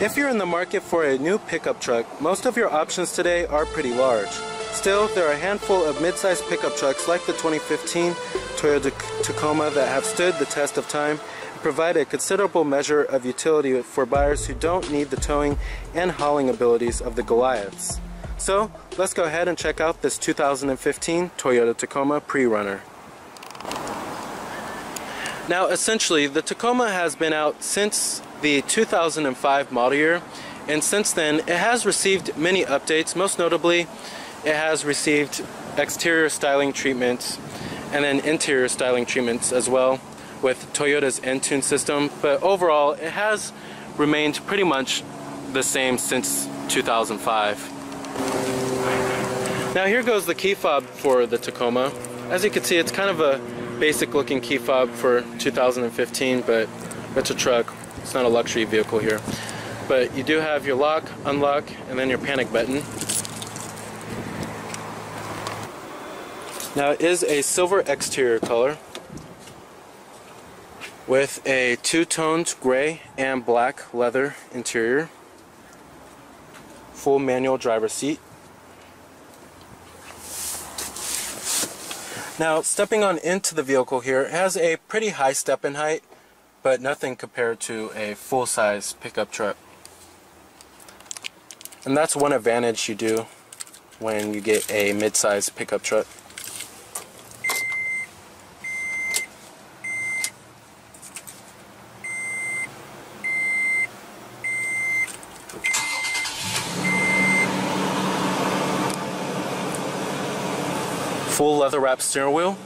If you're in the market for a new pickup truck, most of your options today are pretty large. Still, there are a handful of mid-sized pickup trucks like the 2015 Toyota Tacoma that have stood the test of time and provide a considerable measure of utility for buyers who don't need the towing and hauling abilities of the Goliaths. So, let's go ahead and check out this 2015 Toyota Tacoma Pre-Runner. Now, essentially, the Tacoma has been out since the 2005 model year, and since then it has received many updates. Most notably, it has received exterior styling treatments and then interior styling treatments as well with Toyota's Entune system, but overall it has remained pretty much the same since 2005. Now here goes the key fob for the Tacoma. As you can see, it's kind of a basic looking key fob for 2015, but it's a truck. It's not a luxury vehicle here. But you do have your lock, unlock, and then your panic button. Now it is a silver exterior color with a two-toned gray and black leather interior. Full manual driver's seat. Now stepping on into the vehicle here, it has a pretty high step-in height, but nothing compared to a full-size pickup truck. And that's one advantage you do when you get a mid-size pickup truck. Full leather wrapped steering wheel.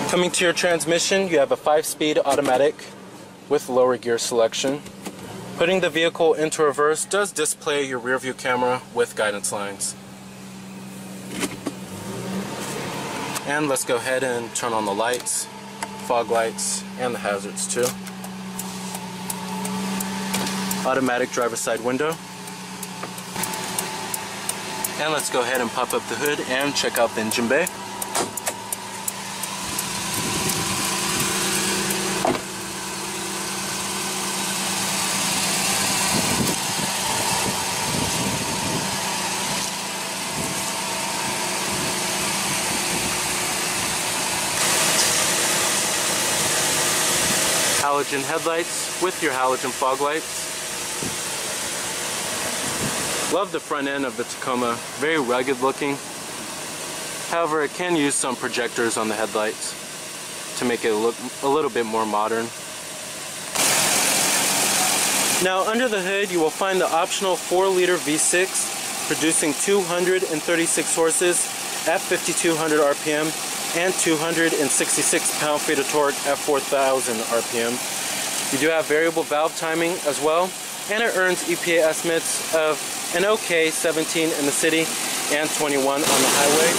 Coming to your transmission, you have a 5-speed automatic with lower gear selection. Putting the vehicle into reverse does display your rear view camera with guidance lines. And let's go ahead and turn on the lights, fog lights, and the hazards too. Automatic driver's side window. And let's go ahead and pop up the hood and check out the engine bay. Halogen headlights with your halogen fog lights. Love the front end of the Tacoma, very rugged looking. However, it can use some projectors on the headlights to make it look a little bit more modern. Now under the hood you will find the optional 4-liter V6 producing 236 horses at 5,200 RPM and 266 pound-feet of torque at 4,000 RPM. You do have variable valve timing as well, and it earns EPA estimates of an OK 17 in the city and 21 on the highway.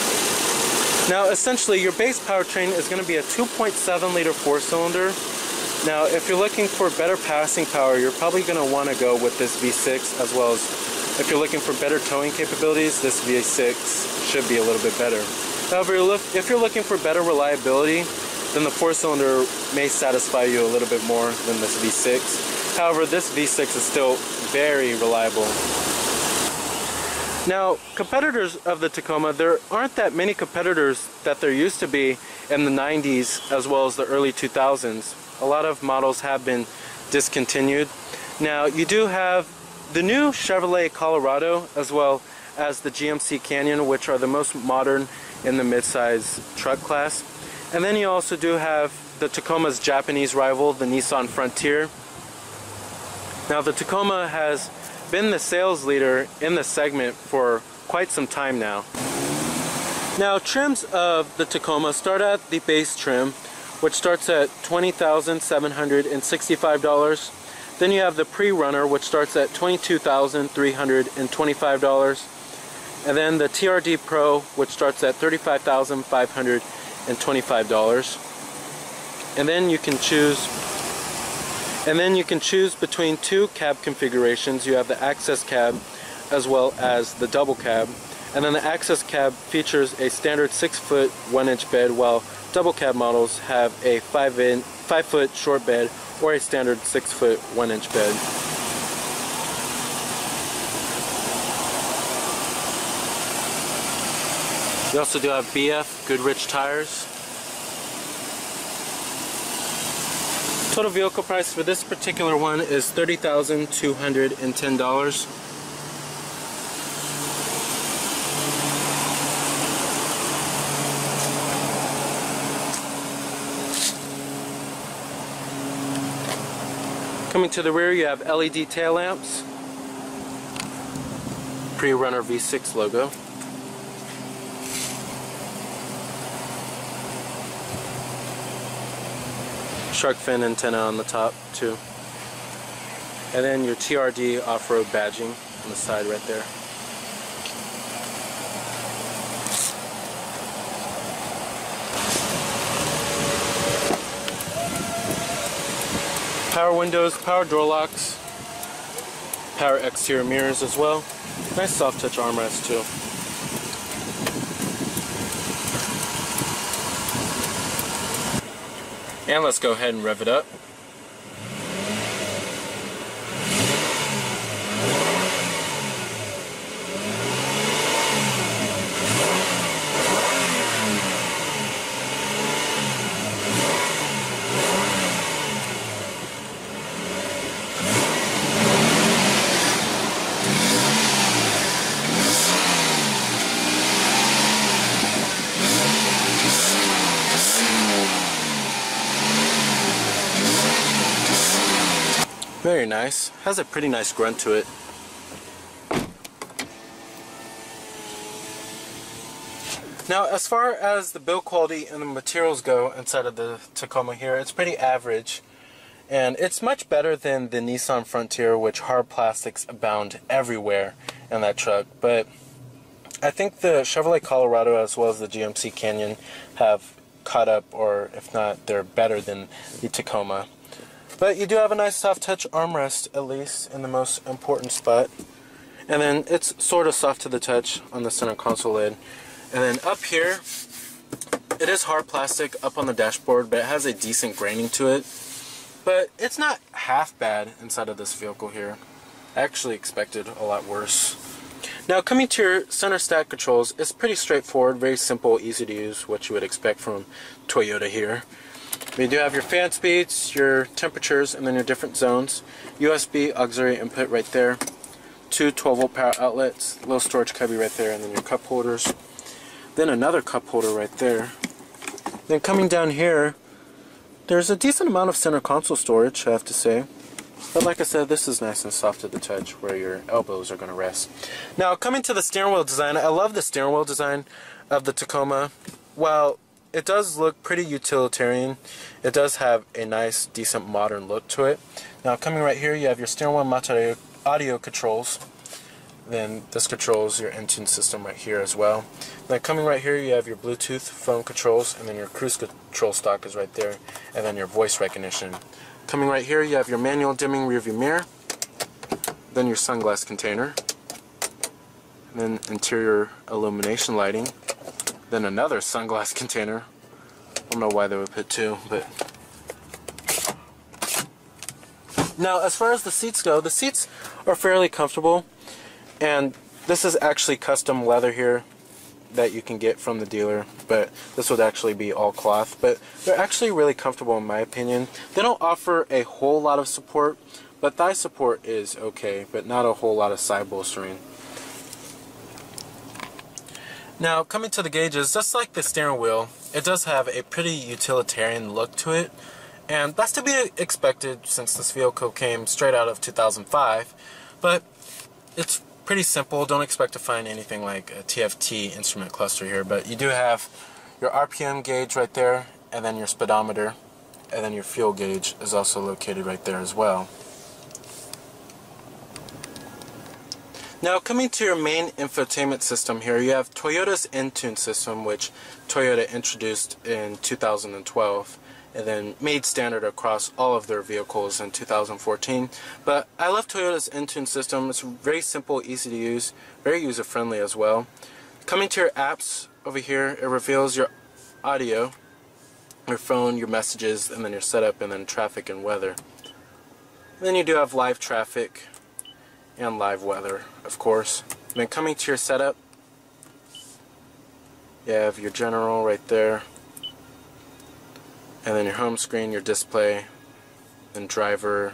Now essentially your base powertrain is going to be a 2.7-liter 4-cylinder. Now if you're looking for better passing power, you're probably going to want to go with this V6, as well as if you're looking for better towing capabilities, this V6 should be a little bit better. However, if you're looking for better reliability, then the 4-cylinder may satisfy you a little bit more than this V6. However, this V6 is still very reliable. Now, competitors of the Tacoma, there aren't that many competitors that there used to be in the 90s as well as the early 2000s. A lot of models have been discontinued. Now, you do have the new Chevrolet Colorado as well as the GMC Canyon, which are the most modern in the midsize truck class. And then you also do have the Tacoma's Japanese rival, the Nissan Frontier. Now, the Tacoma has been the sales leader in the segment for quite some time now. Now, trims of the Tacoma start at the base trim, which starts at $20,765. Then you have the pre-runner, which starts at $22,325. And then the TRD Pro, which starts at $35,525. And then you can choose between two cab configurations. You have the access cab as well as the double cab. And then the access cab features a standard 6-foot 1-inch bed, while double cab models have a 5-foot short bed or a standard 6-foot 1-inch bed. You also do have BF Goodrich tires. Total vehicle price for this particular one is $30,210. Coming to the rear, you have LED tail lamps, Pre-Runner V6 logo. Shark fin antenna on the top too. And then your TRD off-road badging on the side right there. Power windows, power door locks, power exterior mirrors as well. Nice soft touch armrest too. And let's go ahead and rev it up. Very nice. Has a pretty nice grunt to it. Now, as far as the build quality and the materials go inside of the Tacoma here, it's pretty average. And it's much better than the Nissan Frontier, which hard plastics abound everywhere in that truck. But I think the Chevrolet Colorado as well as the GMC Canyon have caught up, or if not, they're better than the Tacoma. But you do have a nice soft touch armrest, at least in the most important spot. And then it's sort of soft to the touch on the center console lid. And then up here, it is hard plastic up on the dashboard, but it has a decent graining to it. But it's not half bad inside of this vehicle here. I actually expected a lot worse. Now, coming to your center stack controls, it's pretty straightforward, very simple, easy to use, what you would expect from Toyota here. You do have your fan speeds, your temperatures, and then your different zones. USB auxiliary input right there. Two 12-volt power outlets, little storage cubby right there, and then your cup holders. Then another cup holder right there. Then coming down here, there's a decent amount of center console storage, I have to say. But like I said, this is nice and soft to the touch where your elbows are going to rest. Now, coming to the steering wheel design, I love the steering wheel design of the Tacoma. While it does look pretty utilitarian, it does have a nice, decent, modern look to it. Now, coming right here, you have your steering wheel mounted audio controls. Then this controls your engine system right here as well. Then coming right here, you have your Bluetooth phone controls, and then your cruise control stock is right there, and then your voice recognition. Coming right here, you have your manual dimming rearview mirror, then your sunglass container, then interior illumination lighting, then another sunglass container. I don't know why they would put two, but... Now, as far as the seats go, the seats are fairly comfortable, and this is actually custom leather here that you can get from the dealer, but this would actually be all cloth. But they're actually really comfortable in my opinion. They don't offer a whole lot of support, but thigh support is okay, but not a whole lot of side bolstering. Now, coming to the gauges, just like the steering wheel, it does have a pretty utilitarian look to it, and that's to be expected since this vehicle came straight out of 2005, but it's pretty simple. Don't expect to find anything like a TFT instrument cluster here, but you do have your RPM gauge right there, and then your speedometer, and then your fuel gauge is also located right there as well. Now, coming to your main infotainment system here, you have Toyota's Entune system, which Toyota introduced in 2012. And then made standard across all of their vehicles in 2014. But I love Toyota's Entune system. It's very simple, easy to use, very user-friendly as well. Coming to your apps over here, it reveals your audio, your phone, your messages, and then your setup, and then traffic and weather. And then you do have live traffic and live weather, of course. And then coming to your setup, you have your general right there, and then your home screen, your display, then driver,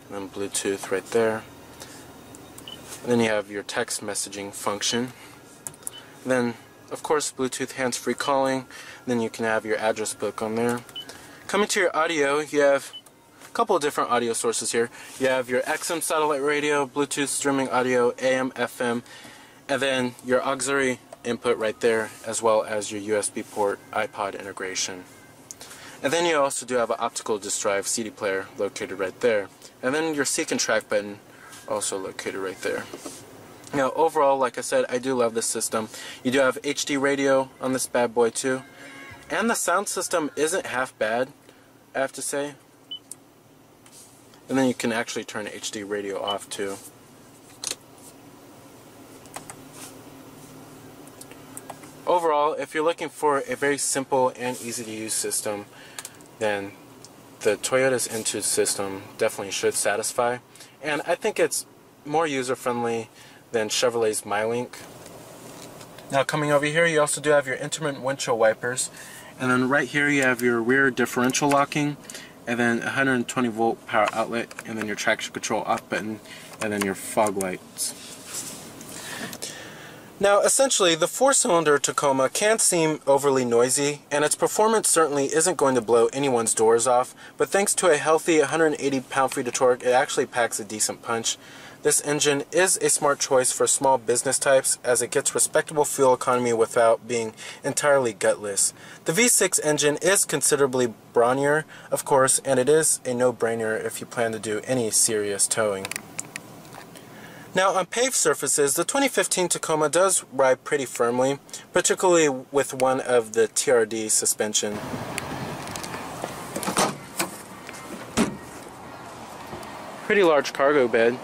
and then Bluetooth right there. And then you have your text messaging function. And then, of course, Bluetooth hands-free calling. And then you can have your address book on there. Coming to your audio, you have a couple of different audio sources here. You have your XM satellite radio, Bluetooth streaming audio, AM, FM, and then your auxiliary input right there, as well as your USB port iPod integration. And then you also do have an optical disc drive CD player located right there. And then your seek and track button also located right there. Now overall, like I said, I do love this system. You do have HD radio on this bad boy too. And the sound system isn't half bad, I have to say. And then you can actually turn HD radio off too. Overall, if you're looking for a very simple and easy to use system, then the Toyota's Intuit system definitely should satisfy. And I think it's more user-friendly than Chevrolet's MyLink. Now coming over here, you also do have your intermittent windshield wipers. And then right here you have your rear differential locking, and then 120 volt power outlet, and then your traction control off button, and then your fog lights. Now essentially the 4-cylinder Tacoma can seem overly noisy, and its performance certainly isn't going to blow anyone's doors off, but thanks to a healthy 180 pound-feet of torque, it actually packs a decent punch. This engine is a smart choice for small business types, as it gets respectable fuel economy without being entirely gutless. The V6 engine is considerably brawnier, of course, and it is a no-brainer if you plan to do any serious towing. Now on paved surfaces, the 2015 Tacoma does ride pretty firmly, particularly with one of the TRD suspension. Pretty large cargo bed.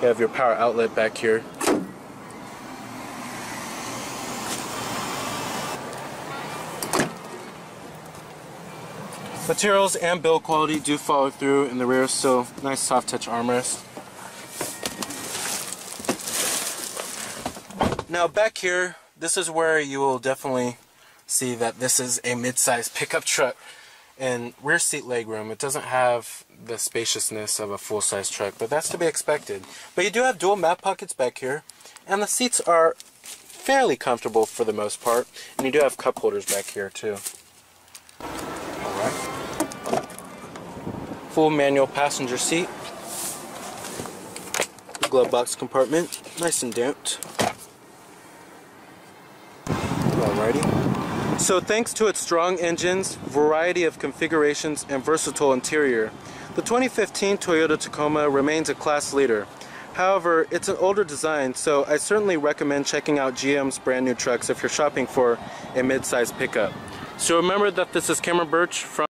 You have your power outlet back here. Materials and build quality do follow through in the rear, so nice soft touch armrest. Now back here, this is where you will definitely see that this is a mid-size pickup truck. And rear seat legroom, it doesn't have the spaciousness of a full-size truck, but that's to be expected. But you do have dual map pockets back here, and the seats are fairly comfortable for the most part, and you do have cup holders back here too. Alright. Full manual passenger seat. Glove box compartment, nice and damped. Alrighty. So thanks to its strong engines, variety of configurations, and versatile interior, the 2015 Toyota Tacoma remains a class leader. However, it's an older design, so I certainly recommend checking out GM's brand new trucks if you're shopping for a mid-size pickup. So remember that this is Cameron Birch from